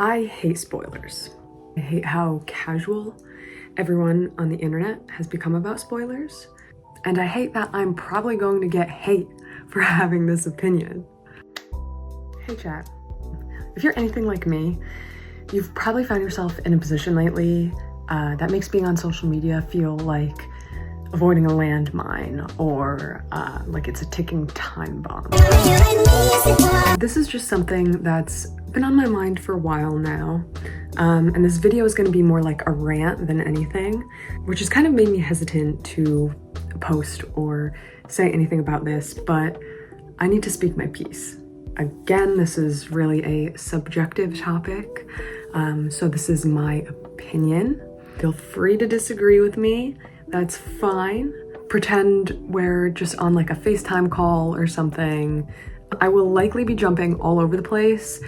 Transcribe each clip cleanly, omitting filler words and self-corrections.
I hate spoilers. I hate how casual everyone on the internet has become about spoilers. And I hate that I'm probably going to get hate for having this opinion. Hey chat, if you're anything like me, you've probably found yourself in a position lately that makes being on social media feel like avoiding a landmine or like it's a ticking time bomb. This is just something that's been on my mind for a while now. And this video is going to be more like a rant than anything, which has kind of made me hesitant to post or say anything about this, but I need to speak my piece. Again, this is really a subjective topic, so this is my opinion. Feel free to disagree with me, that's fine. Pretend we're just on like a FaceTime call or something. I will likely be jumping all over the place,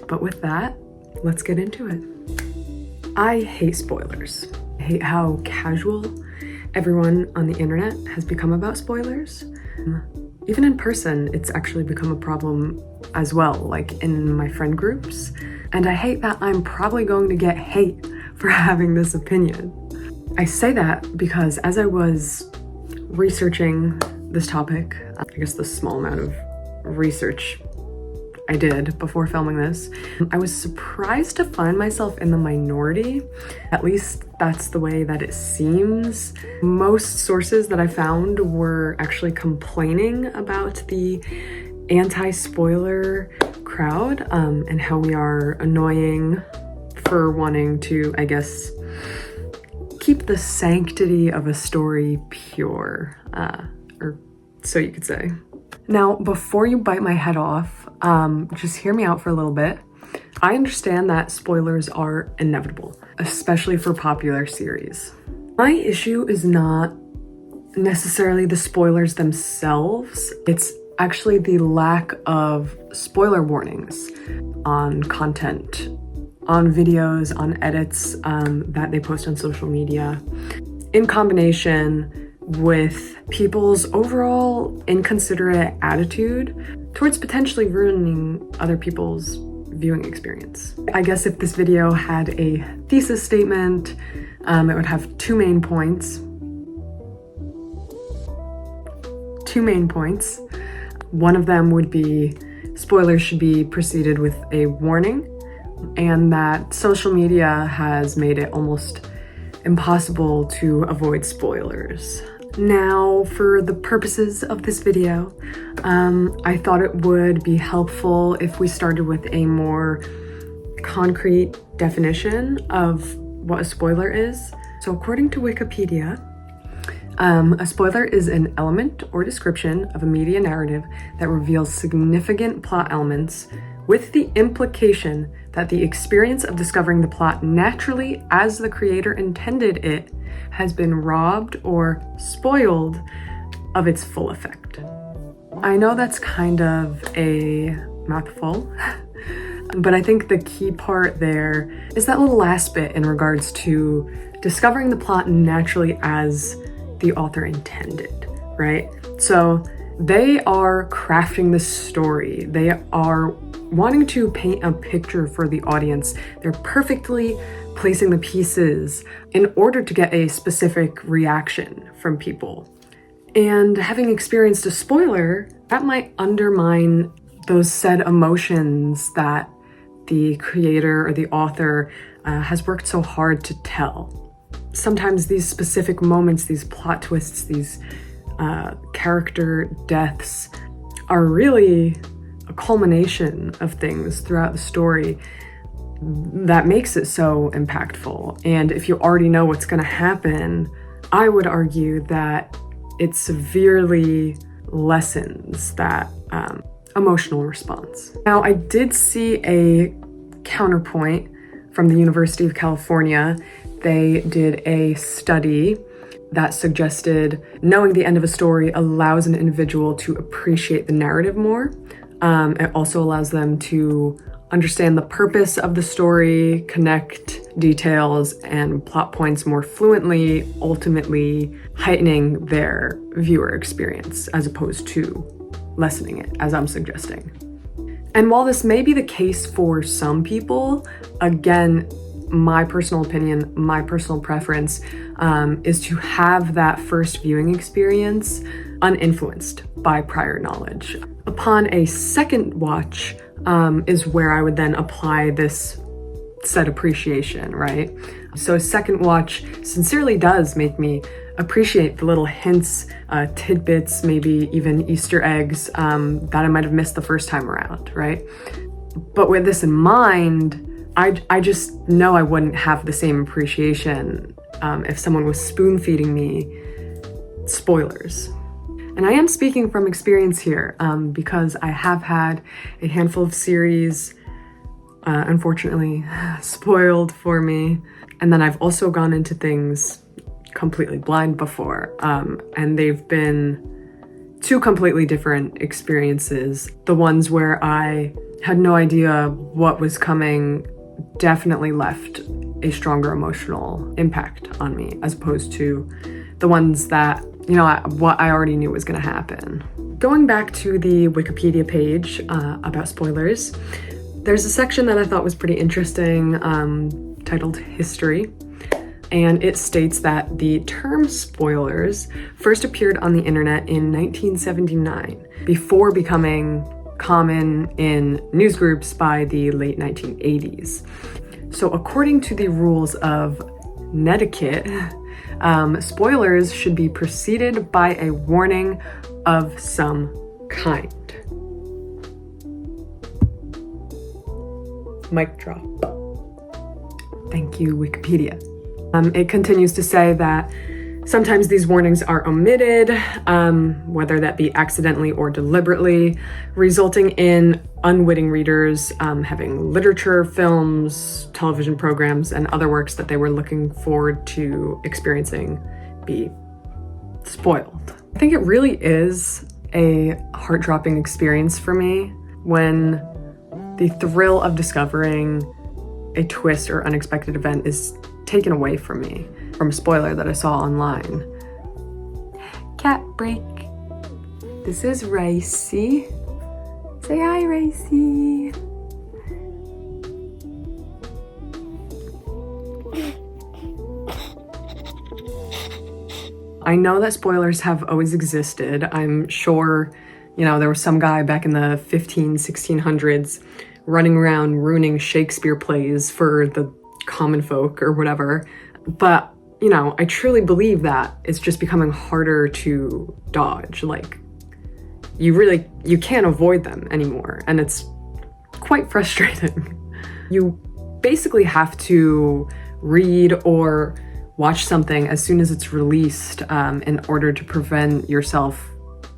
but with that, let's get into it. I hate spoilers. I hate how casual everyone on the internet has become about spoilers. Even in person, it's actually become a problem as well, like in my friend groups. And I hate that I'm probably going to get hate for having this opinion. I say that because as I was researching this topic, I guess the small amount of research I did before filming this, I was surprised to find myself in the minority. At least that's the way that it seems. Most sources that I found were actually complaining about the anti-spoiler crowd and how we are annoying for wanting to, I guess, keep the sanctity of a story pure, or so you could say. Now, before you bite my head off, just hear me out for a little bit. I understand that spoilers are inevitable, especially for popular series. My issue is not necessarily the spoilers themselves. It's actually the lack of spoiler warnings on content, on videos, on edits that they post on social media, in combination with people's overall inconsiderate attitude towards potentially ruining other people's viewing experience. I guess if this video had a thesis statement, it would have two main points. One of them would be spoilers should be preceded with a warning, and that social media has made it almost impossible to avoid spoilers. Now, for the purposes of this video, I thought it would be helpful if we started with a more concrete definition of what a spoiler is. So according to Wikipedia, a spoiler is an element or description of a media narrative that reveals significant plot elements with the implication that the experience of discovering the plot naturally as the creator intended it has been robbed or spoiled of its full effect. I know that's kind of a mouthful, but I think the key part there is that little last bit in regards to discovering the plot naturally as the author intended, right? So they are crafting this story. They are wanting to paint a picture for the audience. They're perfectly placing the pieces in order to get a specific reaction from people. And having experienced a spoiler, that might undermine those said emotions that the creator or the author has worked so hard to tell. Sometimes these specific moments, these plot twists, these character deaths are really a culmination of things throughout the story that makes it so impactful. And if you already know what's going to happen, I would argue that it severely lessens that emotional response. Now, I did see a counterpoint from the University of California. They did a study that suggested knowing the end of a story allows an individual to appreciate the narrative more. It also allows them to understand the purpose of the story, connect details and plot points more fluently, ultimately heightening their viewer experience as opposed to lessening it, as I'm suggesting. And while this may be the case for some people, again, my personal opinion, my personal preference is to have that first viewing experience uninfluenced by prior knowledge. Upon a second watch is where I would then apply this said appreciation, right? So a second watch sincerely does make me appreciate the little hints, tidbits, maybe even Easter eggs that I might have missed the first time around, right? But with this in mind, I just know I wouldn't have the same appreciation if someone was spoon feeding me spoilers. And I am speaking from experience here because I have had a handful of series unfortunately spoiled for me. And then I've also gone into things completely blind before, and they've been two completely different experiences. The ones where I had no idea what was coming definitely left a stronger emotional impact on me, as opposed to the ones that, you know, what I already knew was going to happen. Going back to the Wikipedia page about spoilers, there's a section that I thought was pretty interesting titled History. And it states that the term spoilers first appeared on the internet in 1979, before becoming common in news groups by the late 1980s. So according to the rules of netiquette, spoilers should be preceded by a warning of some kind. Mic drop. Thank you, Wikipedia. It continues to say that sometimes these warnings are omitted, whether that be accidentally or deliberately, resulting in unwitting readers having literature, films, television programs, and other works that they were looking forward to experiencing be spoiled. I think it really is a heart-dropping experience for me when the thrill of discovering a twist or unexpected event is taken away from me from a spoiler that I saw online. Cat break. This is Ricey. Say hi, Ricey. I know that spoilers have always existed. I'm sure, you know, there was some guy back in the 1600s running around ruining Shakespeare plays for the common folk or whatever. But, you know, I truly believe that it's just becoming harder to dodge. Like, you can't avoid them anymore. And it's quite frustrating. You basically have to read or watch something as soon as it's released in order to prevent yourself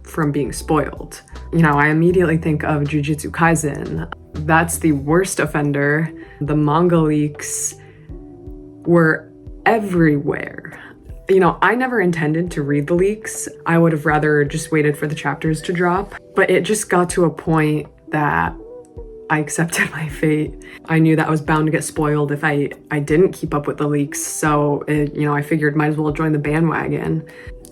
from being spoiled. You know, I immediately think of Jujutsu Kaisen. That's the worst offender. The manga leaks were everywhere. You know, I never intended to read the leaks. I would have rather just waited for the chapters to drop. But it just got to a point that I accepted my fate. I knew that I was bound to get spoiled if I didn't keep up with the leaks. So, you know, I figured might as well join the bandwagon.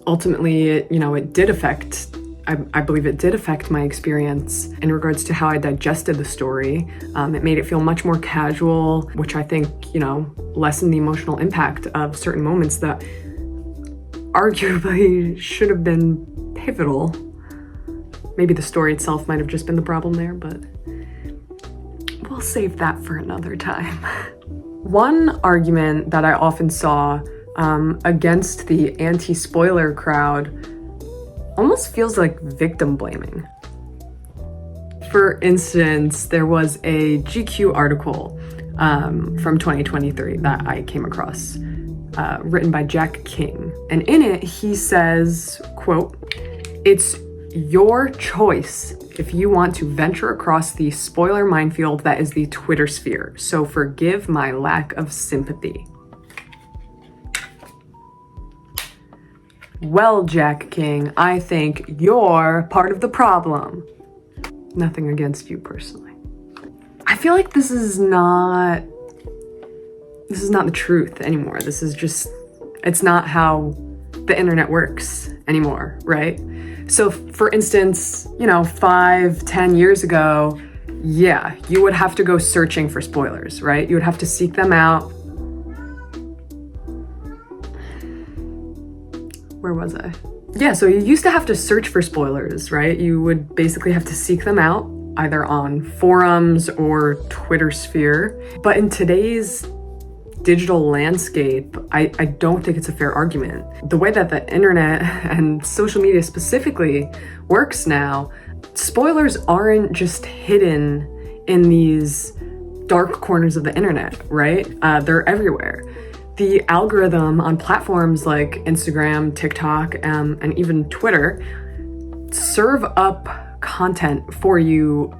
Ultimately, it did affect, I believe it did affect my experience in regards to how I digested the story. It made it feel much more casual, which I think, lessened the emotional impact of certain moments that arguably should have been pivotal. Maybe the story itself might have just been the problem there, but we'll save that for another time. One argument that I often saw against the anti-spoiler crowd almost feels like victim blaming. For instance, there was a GQ article from 2023 that I came across, written by Jack King. And in it, he says, quote, "It's your choice if you want to venture across the spoiler minefield that is the Twitter sphere, so forgive my lack of sympathy." Well, Jack King, I think you're part of the problem. Nothing against you personally. I feel like this is not the truth anymore. This is just, it's not how the internet works anymore, right? So for instance, 5-10 years ago, yeah, you would have to go searching for spoilers, right? You would have to seek them out. Where was I? Yeah, so you used to have to search for spoilers, right? You would basically have to seek them out either on forums or Twitter sphere. But in today's digital landscape, I don't think it's a fair argument. The way that the internet and social media specifically works now, spoilers aren't just hidden in these dark corners of the internet, right? They're everywhere. The algorithm on platforms like Instagram, TikTok, and even Twitter serve up content for you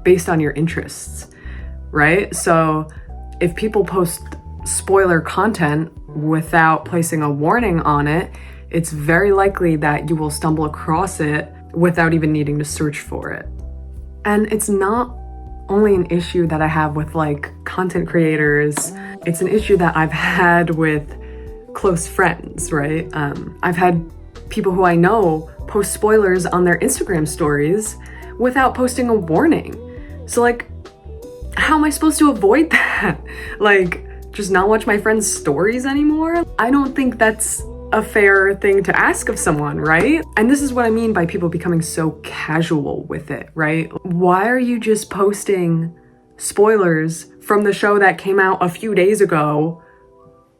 based on your interests, right? So if people post spoiler content without placing a warning on it, it's very likely that you will stumble across it without even needing to search for it. And it's not only an issue that I have with like content creators, it's an issue that I've had with close friends, right? I've had people who I know post spoilers on their Instagram stories without posting a warning. So like, how am I supposed to avoid that? Like, just not watch my friends' stories anymore? I don't think that's a fair thing to ask of someone, right? And this is what I mean by people becoming so casual with it, right? Why are you just posting spoilers from the show that came out a few days ago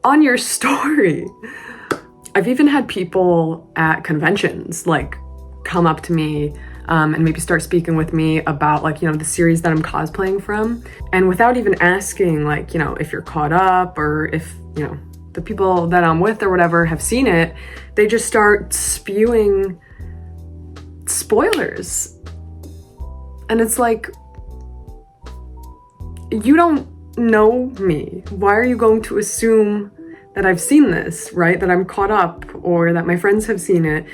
on your story? I've even had people at conventions like come up to me and maybe start speaking with me about like, you know, the series that I'm cosplaying from. And without even asking like, you know, if you're caught up or if, you know, the people that I'm with or whatever have seen it, they just start spewing spoilers. And it's like, you don't know me. Why are you going to assume that I've seen this, right? That I'm caught up or that my friends have seen it?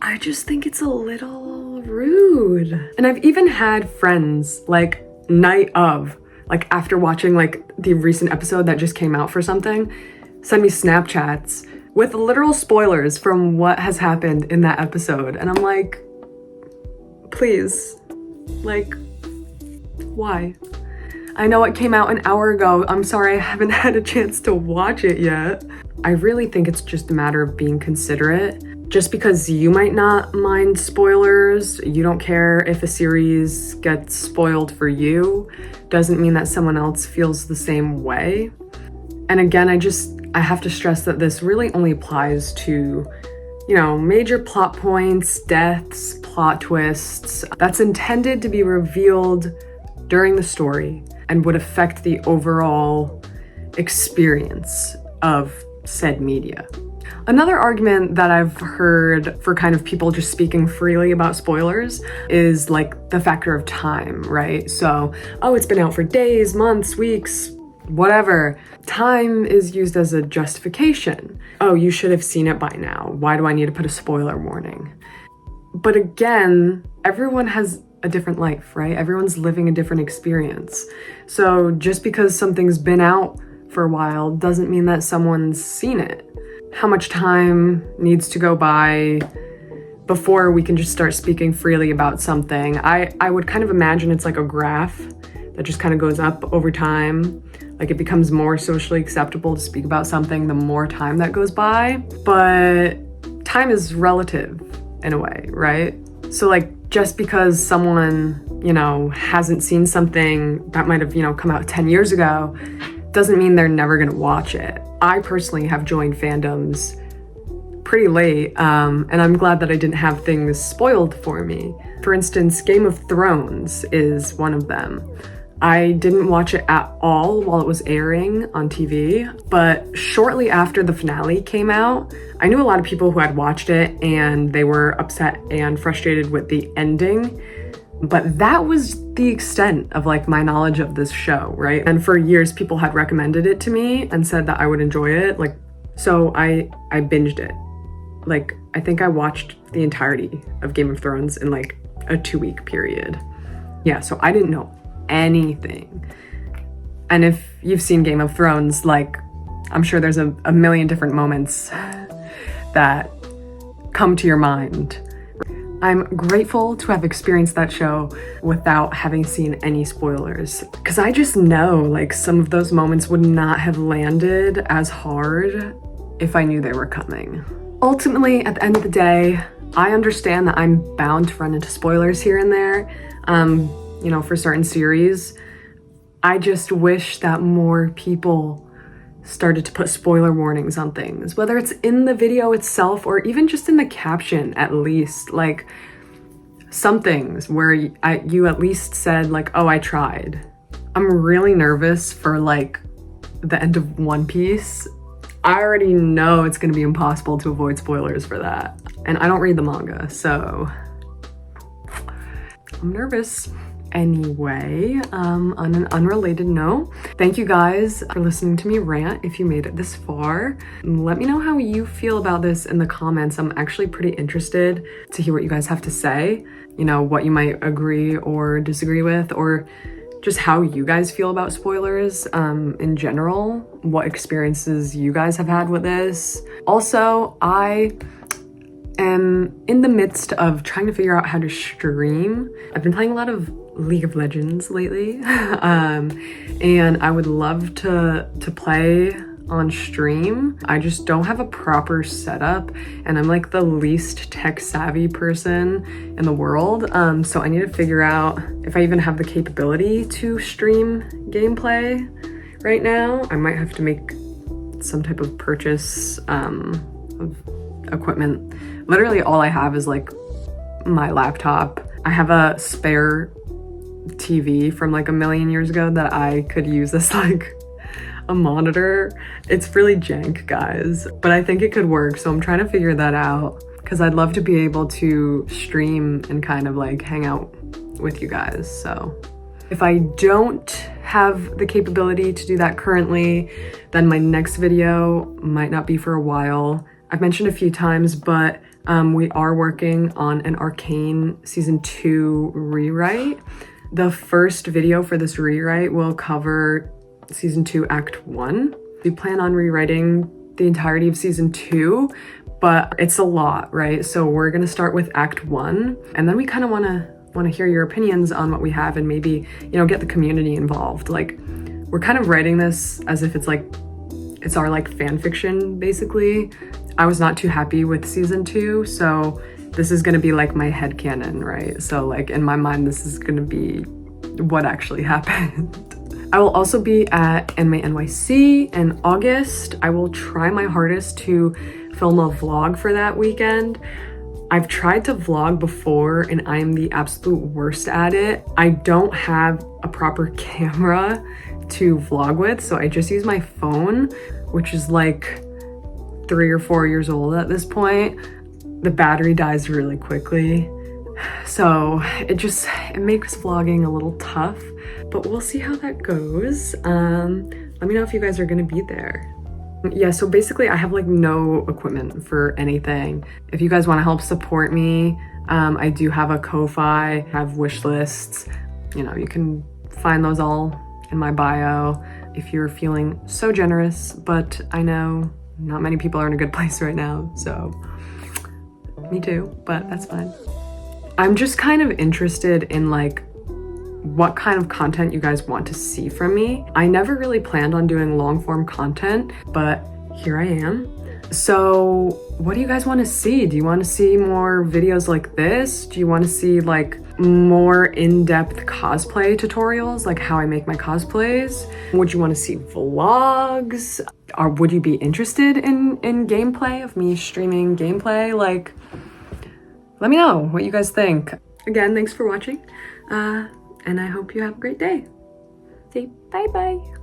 I just think it's a little rude. And I've even had friends like night of, like after watching like the recent episode that just came out for something, send me Snapchats with literal spoilers from what has happened in that episode. And I'm like, please, like, why? I know it came out an hour ago. I'm sorry I haven't had a chance to watch it yet. I really think it's just a matter of being considerate. Just because you might not mind spoilers, you don't care if a series gets spoiled for you, doesn't mean that someone else feels the same way. And again, I have to stress that this really only applies to, you know, major plot points, deaths, plot twists, that's intended to be revealed during the story and would affect the overall experience of said media. Another argument that I've heard for kind of people just speaking freely about spoilers is like the factor of time, right? So, oh, it's been out for days, months, weeks, whatever. Time is used as a justification. Oh, you should have seen it by now. Why do I need to put a spoiler warning? But again, everyone has a different life, right? Everyone's living a different experience. So just because something's been out for a while doesn't mean that someone's seen it. How much time needs to go by before we can just start speaking freely about something? I would kind of imagine it's like a graph that just kind of goes up over time. Like it becomes more socially acceptable to speak about something the more time that goes by. But time is relative in a way, right? So like just because someone, you know, hasn't seen something that might have, you know, come out 10 years ago doesn't mean they're never gonna watch it. I personally have joined fandoms pretty late, and I'm glad that I didn't have things spoiled for me. For instance, Game of Thrones is one of them. I didn't watch it at all while it was airing on TV, but shortly after the finale came out, I knew a lot of people who had watched it and they were upset and frustrated with the ending. But that was the extent of like my knowledge of this show, right? And for years, people had recommended it to me and said that I would enjoy it. Like, so I binged it. Like, I think I watched the entirety of Game of Thrones in like a 2-week period. Yeah, so I didn't know anything. And if you've seen Game of Thrones, like, I'm sure there's a million different moments that come to your mind. I'm grateful to have experienced that show without having seen any spoilers, because I just know like some of those moments would not have landed as hard if I knew they were coming. Ultimately, at the end of the day, I understand that I'm bound to run into spoilers here and there, you know, for certain series. I just wish that more people started to put spoiler warnings on things, whether it's in the video itself or even just in the caption, at least. Like, some things where you at least said like, oh, I tried. I'm really nervous for like the end of One Piece. I already know it's gonna be impossible to avoid spoilers for that. And I don't read the manga, so I'm nervous. Anyway, on an unrelated note, thank you guys for listening to me rant if you made it this far. Let me know how you feel about this in the comments. I'm actually pretty interested to hear what you guys have to say. You know, what you might agree or disagree with, or just how you guys feel about spoilers in general, what experiences you guys have had with this. Also, I am in the midst of trying to figure out how to stream. I've been playing a lot of League of Legends lately, and I would love to play on stream. I just don't have a proper setup, and I'm like the least tech savvy person in the world, so I need to figure out if I even have the capability to stream gameplay right now. I might have to make some type of purchase of equipment. Literally all I have is like my laptop. I have a spare TV from like a million years ago that I could use as like a monitor. It's really jank, guys, but I think it could work, so I'm trying to figure that out because I'd love to be able to stream and kind of like hang out with you guys. So if I don't have the capability to do that currently, then my next video might not be for a while. I've mentioned a few times, but we are working on an Arcane Season 2 rewrite. The first video for this rewrite will cover Season 2 Act 1. We plan on rewriting the entirety of Season 2, but it's a lot, right? So we're gonna start with Act 1, and then we kind of wanna hear your opinions on what we have, and maybe, you know, get the community involved. Like, we're kind of writing this as if it's our like fan fiction, basically. I was not too happy with Season 2, so this is gonna be like my headcanon, right? So like in my mind, this is gonna be what actually happened. I will also be at Anime NYC in August. I will try my hardest to film a vlog for that weekend. I've tried to vlog before and I am the absolute worst at it. I don't have a proper camera to vlog with, so I just use my phone, which is like 3 or 4 years old at this point. The battery dies really quickly, so it makes vlogging a little tough, but we'll see how that goes. Let me know if you guys are gonna be there. Yeah, so basically I have like no equipment for anything. If you guys want to help support me, I do have a Ko-Fi, have wish lists. You know, you can find those all in my bio if you're feeling so generous, but I know not many people are in a good place right now, so me too, but that's fine. I'm just kind of interested in like what kind of content you guys want to see from me. I never really planned on doing long form content, but here I am. So what do you guys want to see? Do you want to see more videos like this? Do you want to see like more in-depth cosplay tutorials, like how I make my cosplays? Would you want to see vlogs? Or would you be interested in gameplay of me streaming gameplay? Like, let me know what you guys think. Again, thanks for watching, and I hope you have a great day. Say bye-bye.